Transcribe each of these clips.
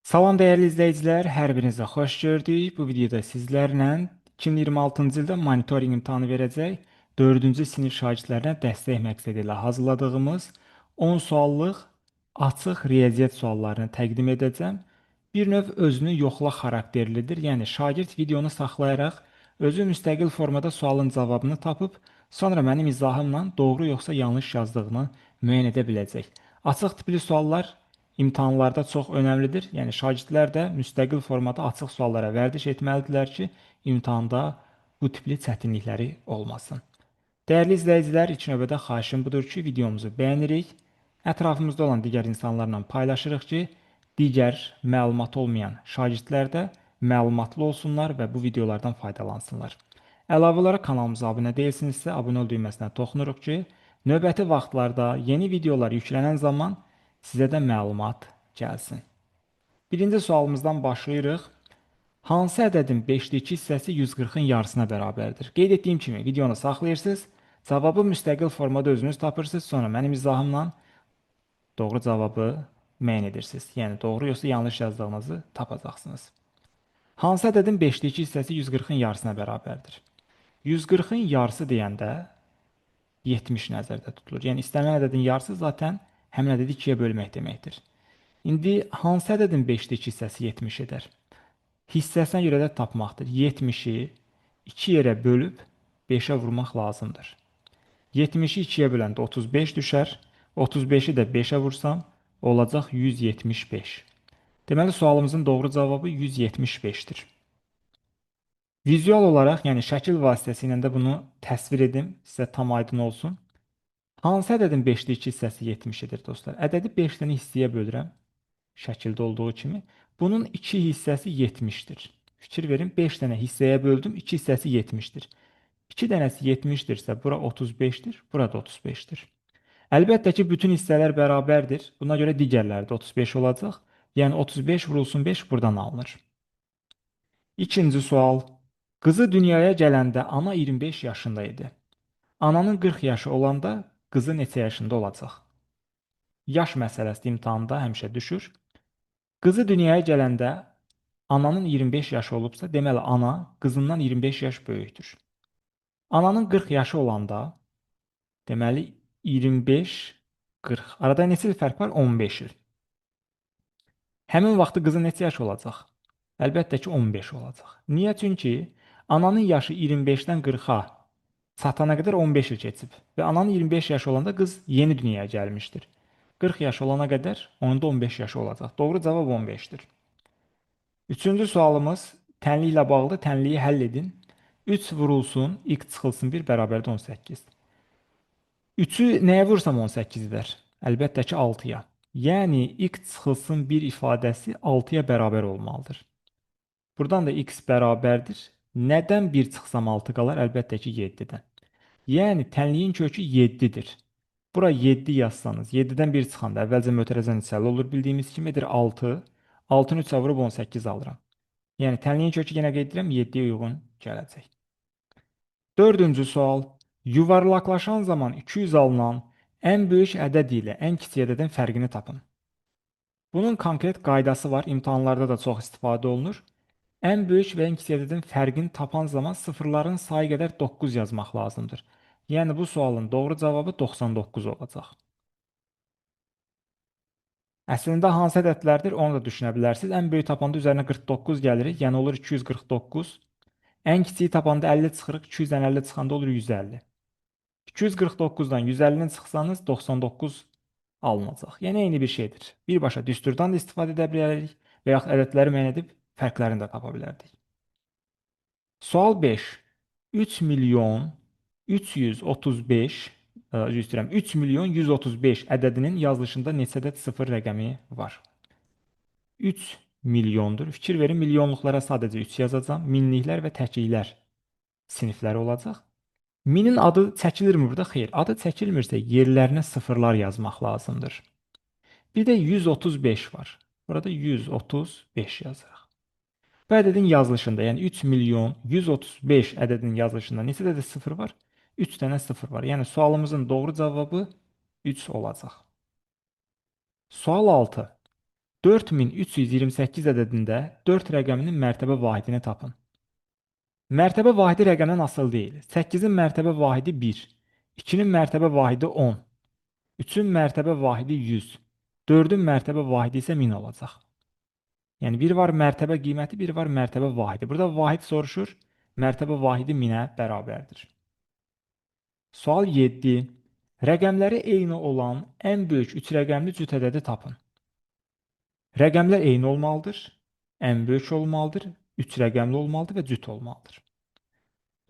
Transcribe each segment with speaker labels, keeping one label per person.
Speaker 1: Salam dəyərli izləyicilər, hər birinizə xoş gördük. Bu videoda sizlərlə 2026-cı ildə monitorinq imtahanı verəcək 4-cü sinif şagirdlərinə dəstək məqsədi ilə hazırladığımız 10 suallıq açıq riyaziyyat suallarını təqdim edəcəm. Bir növ özünü yoxla xarakterlidir. Yəni şagird videonu saxlayaraq özü müstəqil formada sualın cavabını tapıb, sonra mənim izahımla doğru yoxsa yanlış yazdığını müəyyən edə biləcək. Açıq tipli suallar imtahanlarda çox önəmlidir. Yəni şagirdlər də müstəqil formada açıq suallara vərdiş etməlidirlər ki, imtahanda bu tipli çətinlikləri olmasın. Dəyərli izləyicilər, ilk növbədə xahişim budur ki, videomuzu bəyənirik, ətrafımızda olan digər insanlarla paylaşırıq ki, digər məlumat olmayan şagirdlər də məlumatlı olsunlar və bu videolardan faydalansınlar. Əlavə olaraq kanalımıza abunə deyilsinizsə, abunə ol düyməsinə toxunuruq ki, növbəti vaxtlarda yeni videolar yüklənən zaman sizə də məlumat gəlsin. Birinci sualımızdan başlayırıq. Hansı ədədin 5-də 2 hissəsi 140-ın yarısına bərabərdir? Qeyd etdiyim kimi videonu saxlayırsınız, cavabı müstəqil formada özünüz tapırsınız, sonra mənim izahımla doğru cavabı müəyyən edirsiniz. Yəni doğru yoxsa yanlış yazdığınızı tapacaqsınız. Hansı ədədin 5-də 2 hissəsi 140-ın yarısına bərabərdir? 140-ın yarısı deyəndə 70 nəzərdə tutulur. Yəni istənilən ədədin yarısı zaten həmin ədədi 2-yə bölmək deməkdir. İndi hansı ədədin 5-də 2 hissəsi 70 edər? Hissəsinə görə də tapmaqdır. 70-i 2 yerə bölüb 5-ə vurmaq lazımdır. 70-i 2-yə böləndə 35 düşər. 35-i də 5-ə vursam, olacaq 175. Deməli, sualımızın doğru cavabı 175-dir. Vizual olaraq, yəni şəkil vasitəsilə də bunu təsvir edim, sizə tam aydın olsun. Hansı ədədin 5-də 2 hissəsi 70-dir dostlar? Ədədi 5 dənə hissəyə bölürəm, şəkildə olduğu kimi. Bunun 2 hissəsi 70-dir. Fikir verin, 5 dənə hissəyə böldüm, 2 hissəsi 70-dir. 2 dənəsi 70-dirsə, bura 35-dir, bura da 35-dir. Əlbəttə ki, bütün hissələr bərabərdir. Buna görə digərləri də 35 olacaq. Yəni 35 vurulsun 5 buradan alınır. İkinci sual. Qızı dünyaya gələndə ana 25 yaşında idi. Ananın 40 yaşı olanda qızı neçə yaşında olacaq? Yaş məsələsi imtahanda həmişə düşür. Qızı dünyaya gələndə ananın 25 yaşı olubsa, deməli ana qızından 25 yaş böyükdür. Ananın 40 yaşı olanda, deməli 25, 40. Arada neçə il fərq var? 15 il. Həmin vaxtı qızın neçə yaşı olacaq? Əlbəttə ki, 15 olacaq. Niyə? Çünki ananın yaşı 25-dən 40-a çatana qədər 15 il keçib. Və ananın 25 yaşı olanda qız yeni dünyaya gəlmişdir. 40 yaş olana qədər onun da 15 yaşı olacaq. Doğru cavab 15-dir. Üçüncü sualımız tənliklə bağlı. Tənliyi həll edin. 3 vurulsun, x çıxılsın 1 bərabərdə 18. 3-ü nəyə vursam 18 edər? Əlbəttə ki, 6-ya. Yəni, x çıxılsın 1 ifadəsi 6-ya bərabər olmalıdır. Buradan da x bərabərdir. Nədən 1 çıxsam 6 qalar? Əlbəttə ki, 7-dən. Yəni, tənliyin kökü 7-dir. Bura 7 yazsanız, 7-dən 1 çıxanda əvvəlcə mötərizə nisəli olur, bildiyimiz kimidir 6. 6-nı 3-ə vurub 18 alıram. Yəni, tənliyin kökü yenə qeyd edirəm, 7-yə uyğun gələcək. Dördüncü sual. Yuvarlaqlaşan zaman 200 alınan ən böyük ədəd ilə ən kiçik ədədin fərqini tapın. Bunun konkret qaydası var, imtahanlarda da çox istifadə olunur. Ən böyük və ən kiçik ədədin fərqini tapan zaman sıfırların sayı qədər 9 yazmaq lazımdır. Yəni bu sualın doğru cavabı 99 olacaq. Əslində hansı ədədlərdir, onu da düşünə bilərsiniz. Ən böyük tapanda üzərinə 49 gəlirik, yəni olur 249. Ən kiçiyi tapanda 50 çıxırıq, 200-dən 50 çıxanda olur 150. 249-dan 150-ni çıxsanız 99 alınacaq. Yəni eyni bir şeydir. Birbaşa düsturdan da istifadə edə bilərik və yaxud ədədləri müəyyən edib fərqlərini də tapa bilərdik. Sual 5. 3 milyon 335 üzr istəyirəm, 3 milyon 135 ədədinin yazılışında neçə ədəd sıfır rəqəmi var? 3 milyondur. Fikir verin, milyonluqlara sadəcə 3 yazacağam. Minliklər və təkliklər sinifləri olacaq. Minin adı çəkilirmi burada? Xeyr. Adı çəkilmirsə yerlərinə sıfırlar yazmaq lazımdır. Bir də 135 var. Burada 135 yazırıq. Bu ədədin yazılışında, yəni 3 milyon 135 ədədinin yazılışında neçə ədəd sıfır var? 3 dənə sıfır var. Yəni sualımızın doğru cavabı 3 olacaq. Sual 6. 4328 ədədində 4 rəqəminin mərtəbə vahidini tapın. Mərtəbə vahidi rəqəmdən asılı deyil. 8-in mərtəbə vahidi 1, 2-nin mərtəbə vahidi 10, 3-ün mərtəbə vahidi 100, 4-ün mərtəbə vahidi isə 1000 olacaq. Yəni bir var mərtəbə qiyməti, bir var mərtəbə vahidi. Burada vahid soruşur, mərtəbə vahidi 1000-ə bərabərdir. Sual 7. Rəqəmləri eyni olan ən böyük 3 rəqəmli cüt ədədi tapın. Rəqəmlər eyni olmalıdır, ən böyük olmalıdır, 3 rəqəmli olmalıdır və cüt olmalıdır.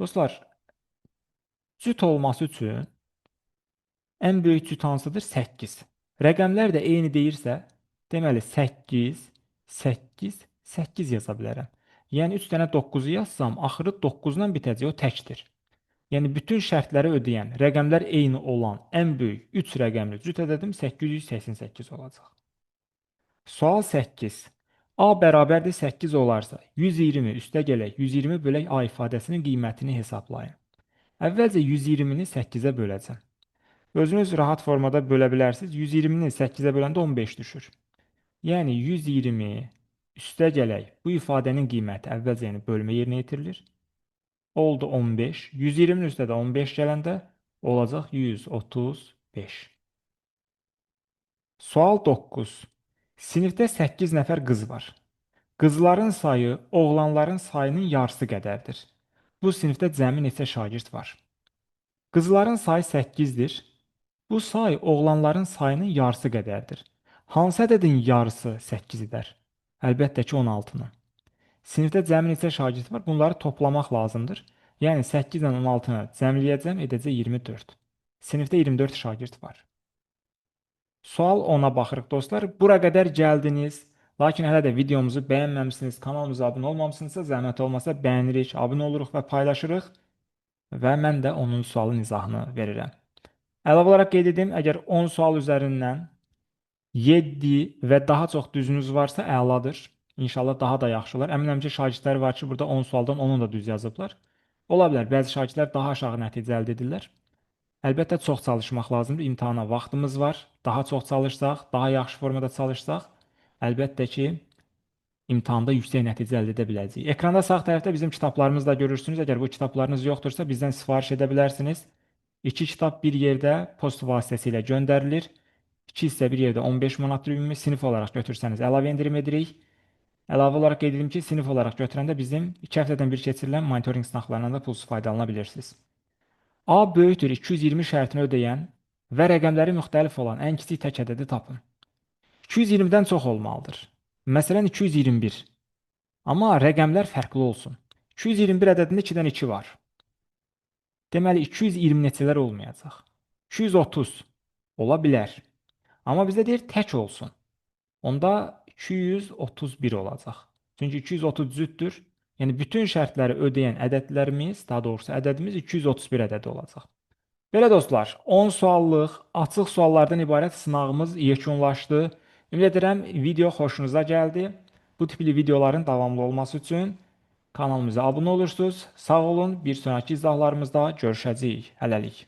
Speaker 1: Dostlar, cüt olması üçün ən böyük cüt hansıdır? 8. Rəqəmlər də eyni deyirsə, deməli 8, 8, 8 yaza bilərəm. Yəni 3 dənə 9-u yazsam, axırı 9-dan bitəcək, o təkdir. Yəni bütün şərtləri ödəyən, rəqəmlər eyni olan ən böyük 3 rəqəmli cüt ədədim 888 olacaq. Sual 8. A bərabərdir 8 olarsa, 120 üstə gələk, 120 bölək A ifadəsinin qiymətini hesablayın. Əvvəlcə 120-ni 8-ə böləcəm. Özünüz rahat formada bölə bilərsiniz. 120-ni 8-ə böləndə 15 düşür. Yəni 120 üstə gələk bu ifadənin qiyməti əvvəlcə yəni bölmə yerinə yetirilir. Oldu 15. 120-nin üstə də 15 gələndə olacaq 135. Sual 9. Sinifdə 8 nəfər qız var. Qızların sayı oğlanların sayının yarısı qədərdir. Bu sinifdə cəmi neçə şagird var? Qızların sayı 8-dir. Bu say oğlanların sayının yarısı qədərdir. Hansı ədədin yarısı 8 edər? Əlbəttə ki 16-nın. Sinifdə cəmi neçə şagird var? Bunları toplamaq lazımdır. Yəni 8 ilə 16-nı cəmləyəcəm, edəcək 24. Sinifdə 24 şagird var. Sual 10-a baxırıq dostlar. Bura qədər gəldiniz. Lakin hələ də videomuzu bəyənməmişsiniz, kanalımıza abunə olmamışsınızsa, zəhmət olmasa bəyənirik, abunə oluruq və paylaşırıq. Və mən də onun sualın izahını verirəm. Əlavə olaraq qeyd edim, əgər 10 sual üzərindən 7 və daha çox düzünüz varsa əladır. İnşallah daha da yaxşı olar. Əminəm ki, şagirdlər var ki, burada 10 sualdan 10-unu da düz yazıblar. Ola bilər, bəzi şagirdlər daha aşağı nəticə əldə edirlər. Əlbəttə çox çalışmaq lazımdır. İmtahana vaxtımız var. Daha çox çalışsaq, daha yaxşı formada çalışsaq, əlbəttə ki, imtahanda yüksək nəticə əldə edə biləcəyik. Ekranda sağ tərəfdə bizim kitablarımızı da görürsünüz. Əgər bu kitablarınız yoxdursa, bizdən sifariş edə bilərsiniz. 2 kitab bir yerdə post vasitəsilə göndərilir. 2 hissə bir yerdə 15 manatdır ümumi. Sinif olaraq götürsəniz əlavə endirim edirik. Əlavə olaraq qeyd edim ki, sinif olaraq götürəndə bizim 2 həftədən bir keçirilən monitorinq sınaqlarından da pulsuz faydalana bilirsiniz. A böyükdür 220 şərtini ödəyən və rəqəmləri müxtəlif olan ən kiçik tək ədədi tapın. 220-dən çox olmalıdır. Məsələn 221. Amma rəqəmlər fərqli olsun. 221 ədədində 2-dən 2 var. Deməli 220 neçələr olmayacaq. 230 ola bilər. Amma bizdə deyir tək olsun. Onda 231 olacaq. Çünki 230 cütdür. Yəni bütün şərtləri ödəyən ədədlərimiz, daha doğrusu ədədimiz 231 ədədi olacaq. Belə dostlar, 10 suallıq açıq suallardan ibarət sınağımız yekunlaşdı. Ümid edirəm video xoşunuza gəldi. Bu tipli videoların davamlı olması üçün kanalımıza abunə olursunuz. Sağ olun, bir sonraki izahlarımızda görüşəcəyik. Hələlik.